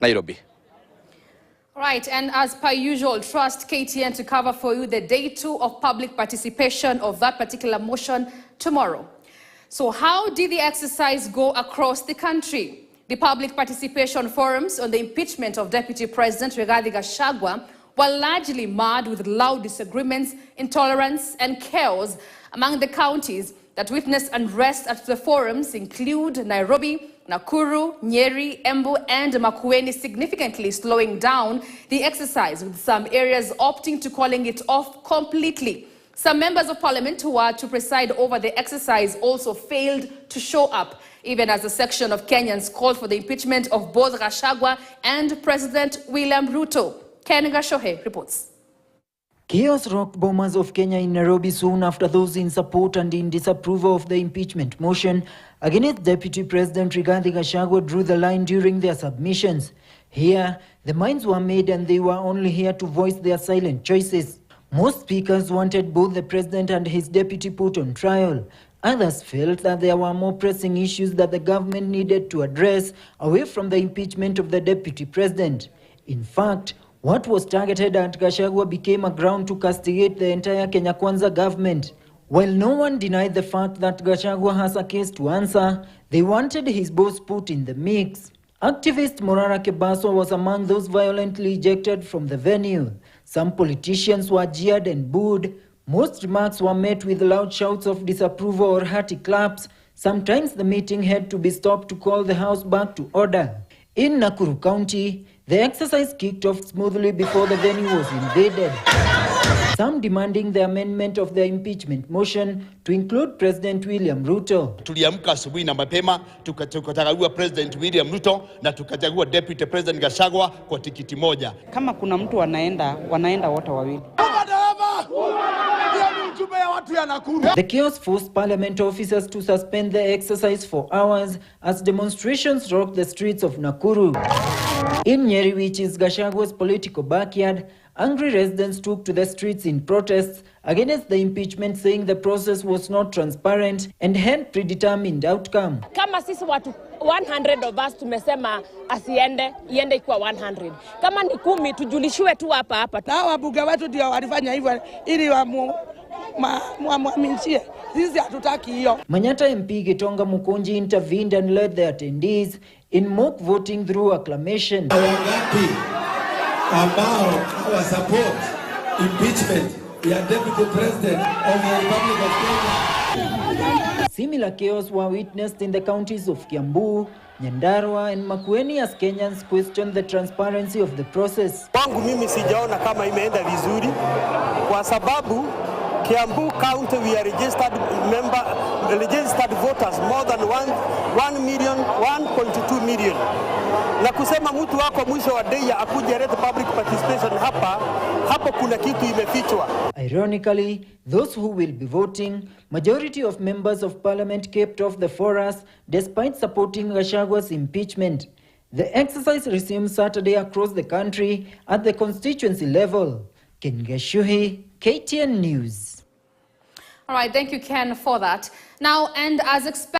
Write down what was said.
Nairobi. Right, and as per usual, trust KTN to cover for you the day 2 of public participation of that particular motion tomorrow. So how did the exercise go across the country? The public participation forums on the impeachment of Deputy President Rigathi Gachagua were largely marred with loud disagreements, intolerance, and chaos among the counties that witnessed unrest at the forums include Nairobi, Nakuru, Nyeri, Embu, and Makueni, significantly slowing down the exercise, with some areas opting to calling it off completely. Some members of parliament who are to preside over the exercise also failed to show up, even as a section of Kenyans called for the impeachment of both Gachagua and President William Ruto. Ken Gashohe reports. Chaos rocked bombers of Kenya in Nairobi soon after those in support and in disapproval of the impeachment motion against Deputy President Rigathi Gachagua drew the line during their submissions. Here, the minds were made and they were only here to voice their silent choices. Most speakers wanted both the president and his deputy put on trial. Others felt that there were more pressing issues that the government needed to address away from the impeachment of the deputy president. In fact, what was targeted at Gachagua became a ground to castigate the entire Kenya Kwanza government. While no one denied the fact that Gachagua has a case to answer, they wanted his boss put in the mix. Activist Morara Kebaso was among those violently ejected from the venue. Some politicians were jeered and booed. Most remarks were met with loud shouts of disapproval or hearty claps. Sometimes the meeting had to be stopped to call the house back to order. In Nakuru County, the exercise kicked off smoothly before the venue was invaded. Some demanding the amendment of the impeachment motion to include President William Ruto. Tuliamka asubuhi na mapema tukachagua President William Ruto na tukachagua Deputy President Gachagua kwa tikiti moja. Kama kuna mtu wanaenda wote wawili. The chaos forced parliament officers to suspend the exercise for hours as demonstrations rocked the streets of Nakuru. In Nyeri, which is Gachagua's political backyard, angry residents took to the streets in protests against the impeachment, saying the process was not transparent and had predetermined outcome. Kama sisi watu 100 of us tumesema iende ikuwa 100. Kama ni 10 tujulishiwe tu hapa. Na wabunge wetu ndio walifanya hivyo ili muaminishie. Sisi hatutaki hiyo. Manyata MP Gitonga Mukonji intervened and led the attendees in mock voting through acclamation. Wangapi ambao wa support impeachment ya Deputy President of the Republic of Kenya? Similar chaos were witnessed in the counties of Kiambu, Nyandarua and Makueni as Kenyans questioned the transparency of the process. Wangu mimi sijaona kama imeenda vizuri kwa sababu Kiambu County we are registered voters more than 1.2 million. Na kusema mtu wako mwisho wa day akuje leta public participation hapo kuna kitu imefichwa. Ironically, those who will be voting, majority of members of parliament kept off the forums despite supporting Gachagua's impeachment. The exercise resumed Saturday across the country at the constituency level. Ken Gashuhi, KTN News. All right, thank you, Ken, for that. Now, and as expected,